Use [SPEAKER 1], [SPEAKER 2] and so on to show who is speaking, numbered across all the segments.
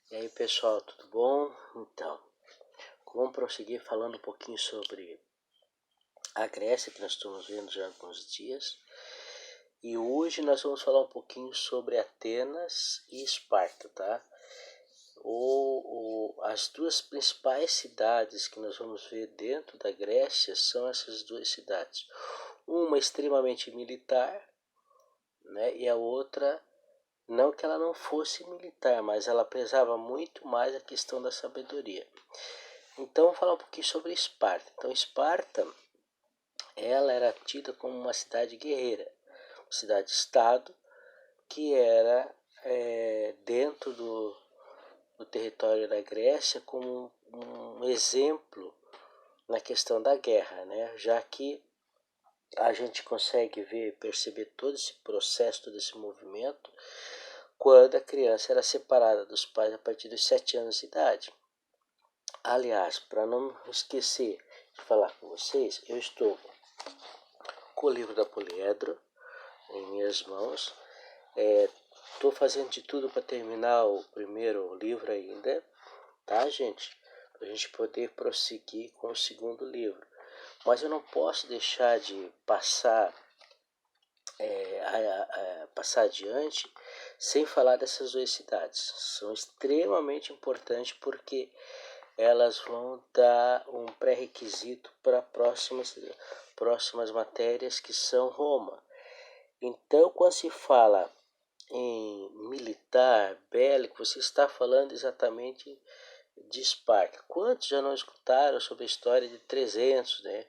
[SPEAKER 1] E aí pessoal, tudo bom? Então, vamos prosseguir falando um pouquinho sobre a Grécia, que nós estamos vendo já há alguns dias. E hoje nós vamos falar um pouquinho sobre Atenas e Esparta, tá? As duas principais cidades que nós vamos ver dentro da Grécia são essas duas cidades. Uma extremamente militar, né? E a outra, não que ela não fosse militar, mas ela prezava muito mais a questão da sabedoria. Então, vamos falar um pouquinho sobre Esparta. Então, Esparta, ela era tida como uma cidade guerreira, uma cidade-estado que era dentro do território da Grécia como um exemplo na questão da guerra, né? Já que a gente consegue perceber todo esse processo, todo esse movimento, quando a criança era separada dos pais a partir dos 7 anos de idade. Aliás, para não esquecer de falar com vocês, eu estou com o livro da Poliedro em minhas mãos. Estou fazendo de tudo para terminar o primeiro livro ainda, tá, gente? Para a gente poder prosseguir com o segundo livro. Mas eu não posso deixar de passar passar adiante sem falar dessas duas cidades. São extremamente importantes porque elas vão dar um pré-requisito para próximas matérias que são Roma. Então, quando se fala em militar, bélico, você está falando exatamente de Esparta. Quantos já não escutaram sobre a história de 300, né?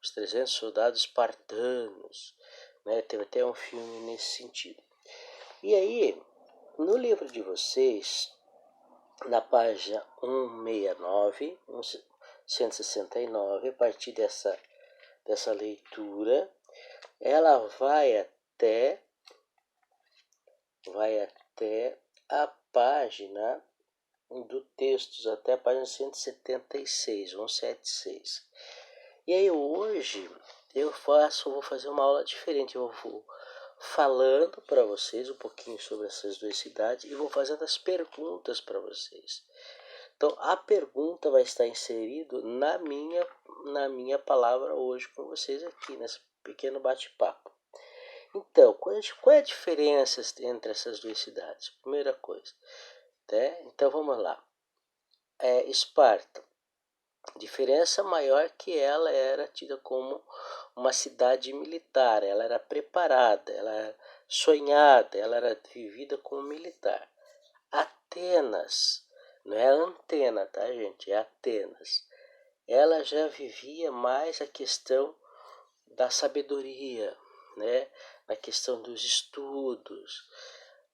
[SPEAKER 1] Os 300 soldados espartanos, né? Teve até um filme nesse sentido. E aí, no livro de vocês, na página 169, 169, a partir dessa leitura, ela vai até a página do textos, até a página 176, 176. E aí hoje vou fazer uma aula diferente, eu vou falando para vocês um pouquinho sobre essas duas cidades e vou fazendo as perguntas para vocês. Então, a pergunta vai estar inserida na minha palavra hoje com vocês aqui, nesse pequeno bate-papo. Então, qual é a diferença entre essas duas cidades? Primeira coisa, né? Então, vamos lá. Esparta. Diferença maior que ela era tida como uma cidade militar, ela era preparada, ela era sonhada, ela era vivida como militar. Atenas, não é antena, tá, gente? É Atenas. Ela já vivia mais a questão da sabedoria, né? Na questão dos estudos.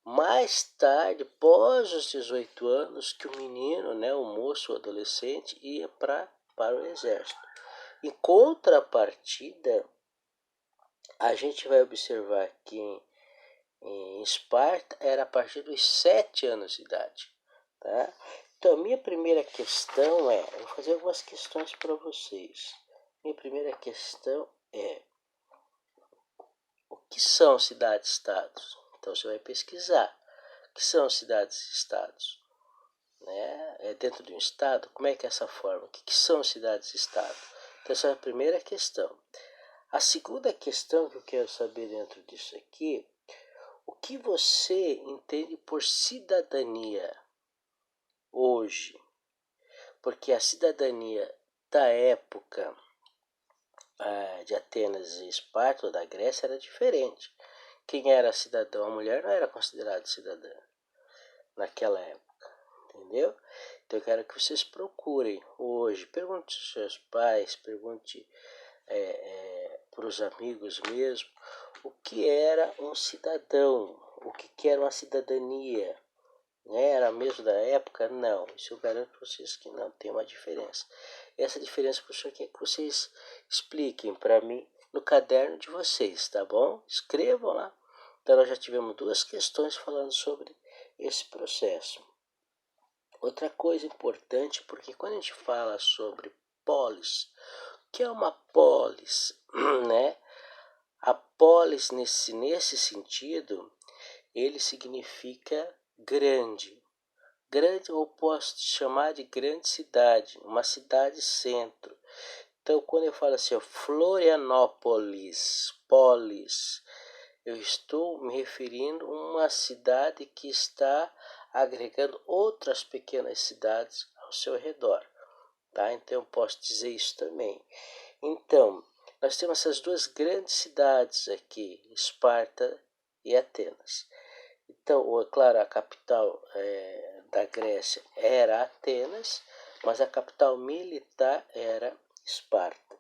[SPEAKER 1] Mais tarde, após os 18 anos, que o menino, né, o moço, o adolescente, ia para o exército. Em contrapartida, a gente vai observar que em Esparta era a partir dos 7 anos de idade. Tá? Então, a minha primeira questão eu vou fazer algumas questões para vocês. Minha primeira questão é: o que são cidades-estados? Então, você vai pesquisar. O que são cidades-estados? Né? Dentro de um estado, como é que é essa forma? O que são cidades-estado? Então, essa é a primeira questão. A segunda questão que eu quero saber dentro disso aqui: o que você entende por cidadania hoje? Porque a cidadania da época de Atenas e Esparta, ou da Grécia, era diferente. Quem era cidadão, a mulher não era considerada cidadã naquela época, entendeu? Então eu quero que vocês procurem hoje, pergunte aos seus pais, pergunte para os amigos mesmo, o que era um cidadão, o que era uma cidadania. Era mesmo da época? Não, isso eu garanto para vocês que não, tem uma diferença. Essa diferença, professor, quer que vocês expliquem para mim no caderno de vocês, tá bom? Escrevam lá. Então nós já tivemos duas questões falando sobre esse processo. Outra coisa importante, porque quando a gente fala sobre polis, o que é uma polis, né? A polis nesse sentido, ele significa grande, grande, ou posso chamar de grande cidade, uma cidade-centro. Então, quando eu falo assim, ó, Florianópolis, polis, eu estou me referindo a uma cidade que está agregando outras pequenas cidades ao seu redor. Tá? Então, eu posso dizer isso também. Então, nós temos essas duas grandes cidades aqui, Esparta e Atenas. Então, claro, a capital da Grécia era Atenas, mas a capital militar era Esparta.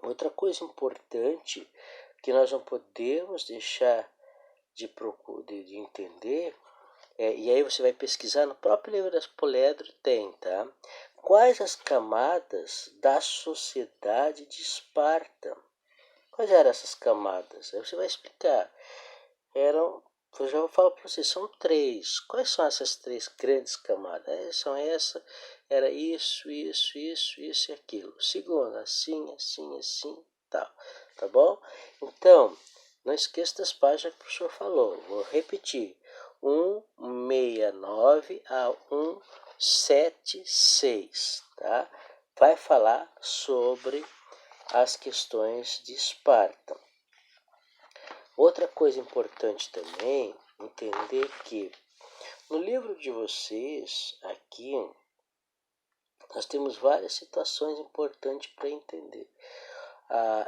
[SPEAKER 1] Outra coisa importante que nós não podemos deixar de entender, e aí você vai pesquisar no próprio livro das Poliedro, tem, tá? Quais as camadas da sociedade de Esparta? Quais eram essas camadas? Aí você vai explicar. Eu já vou falar para vocês, são três. Quais são essas três grandes camadas? São essa, era isso e aquilo. Segunda, assim, tal. Tá bom? Então, não esqueça das páginas que o professor falou. Vou repetir. 169 a 176, tá? Vai falar sobre as questões de Esparta. Outra coisa importante também, entender que no livro de vocês, aqui, nós temos várias situações importantes para entender.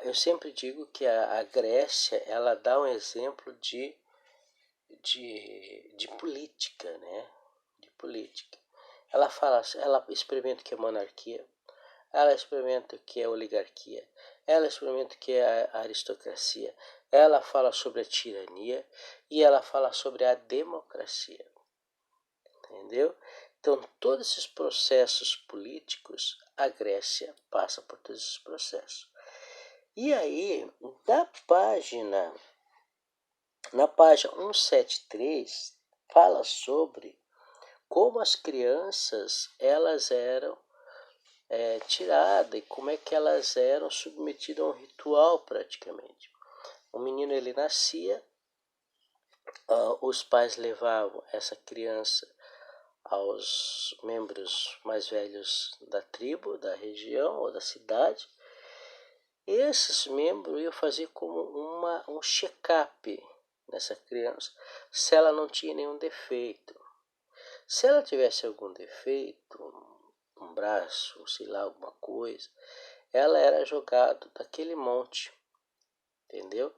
[SPEAKER 1] Eu sempre digo que a Grécia, ela dá um exemplo de política, né? De política. Ela experimenta o que é monarquia, ela experimenta o que é oligarquia, ela experimenta o que é a aristocracia, ela fala sobre a tirania e ela fala sobre a democracia. Entendeu? Então, todos esses processos políticos, a Grécia passa por todos esses processos. E aí, na página 173, fala sobre como as crianças elas eram tiradas e como é que elas eram submetidas a um ritual praticamente. O menino ele nascia, os pais levavam essa criança aos membros mais velhos da tribo, da região ou da cidade. Esses membros iam fazer como um check-up nessa criança, se ela não tinha nenhum defeito. Se ela tivesse algum defeito, um braço, sei lá, alguma coisa, ela era jogada daquele monte, entendeu?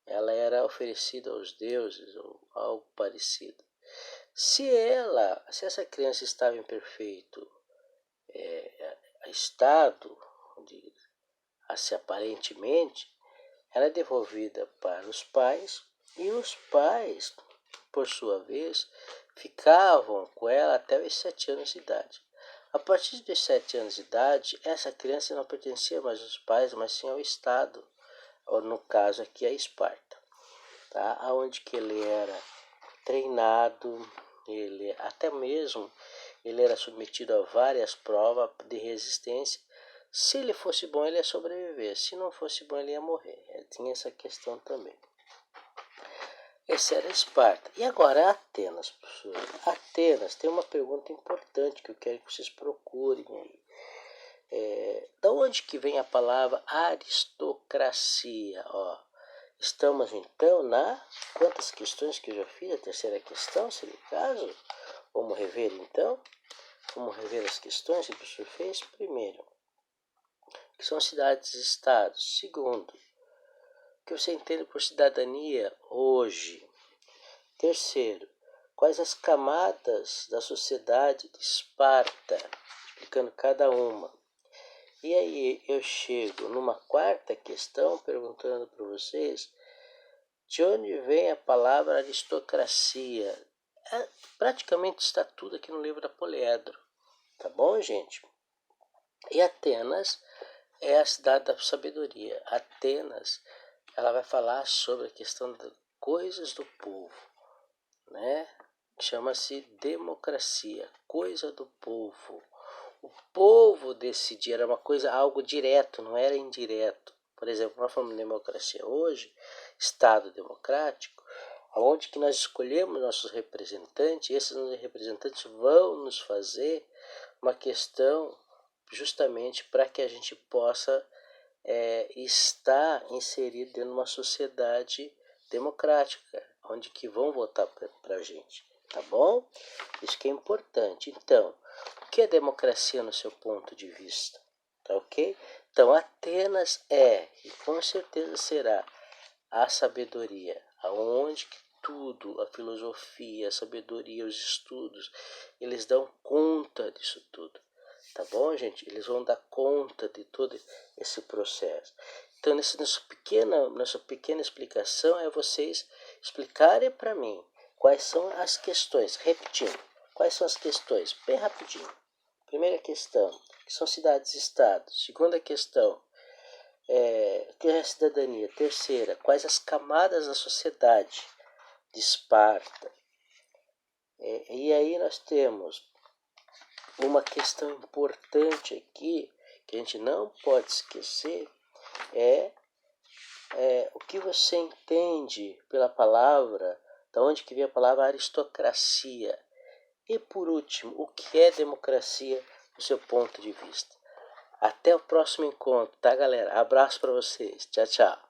[SPEAKER 1] Ela era oferecida aos deuses ou algo parecido. Se essa criança estava em perfeito estado, assim, aparentemente, ela é devolvida para os pais e os pais, por sua vez, ficavam com ela até os 7 anos de idade. A partir dos 7 anos de idade, essa criança não pertencia mais aos pais, mas sim ao Estado, ou no caso aqui a Esparta, tá? Onde que ele era treinado, ele era submetido a várias provas de resistência. Se ele fosse bom, ele ia sobreviver. Se não fosse bom, ele ia morrer. Tinha essa questão também. Esse era Esparta. E agora Atenas, professor. Atenas tem uma pergunta importante que eu quero que vocês procurem aí. Da onde que vem a palavra aristocracia? Estamos então quantas questões que eu já fiz? A terceira questão, seria o caso? Vamos rever então? Vamos rever as questões que o professor fez? Primeiro, que são cidades-estados. Segundo, o que você entende por cidadania hoje. Terceiro, quais as camadas da sociedade de Esparta, explicando cada uma. E aí eu chego numa quarta questão, perguntando para vocês, de onde vem a palavra aristocracia? Praticamente está tudo aqui no livro da Poliedro. Tá bom, gente? E Atenas é a cidade da sabedoria. Atenas, ela vai falar sobre a questão das coisas do povo, né? Chama-se democracia, coisa do povo. O povo decidia, era uma coisa, algo direto, não era indireto. Por exemplo, nós falamos de democracia hoje, Estado democrático, onde que nós escolhemos nossos representantes, e esses representantes vão nos fazer uma questão justamente para que a gente possa estar inserido dentro de uma sociedade democrática, onde que vão votar para a gente, tá bom? Isso que é importante. Então, o que é democracia no seu ponto de vista? Tá ok? Então, Atenas e com certeza será, a sabedoria, aonde que tudo, a filosofia, a sabedoria, os estudos, eles dão conta disso tudo. Tá bom, gente? Eles vão dar conta de todo esse processo. Então, nessa pequena explicação é vocês explicarem para mim quais são as questões. Repetindo, quais são as questões? Bem rapidinho. Primeira questão, que são cidades-estados. Segunda questão, o que é a cidadania? Terceira, quais as camadas da sociedade de Esparta? E aí nós temos uma questão importante aqui, que a gente não pode esquecer, o que você entende pela palavra, da onde que vem a palavra aristocracia. E por último, o que é democracia do seu ponto de vista. Até o próximo encontro, tá, galera? Abraço para vocês. Tchau, tchau.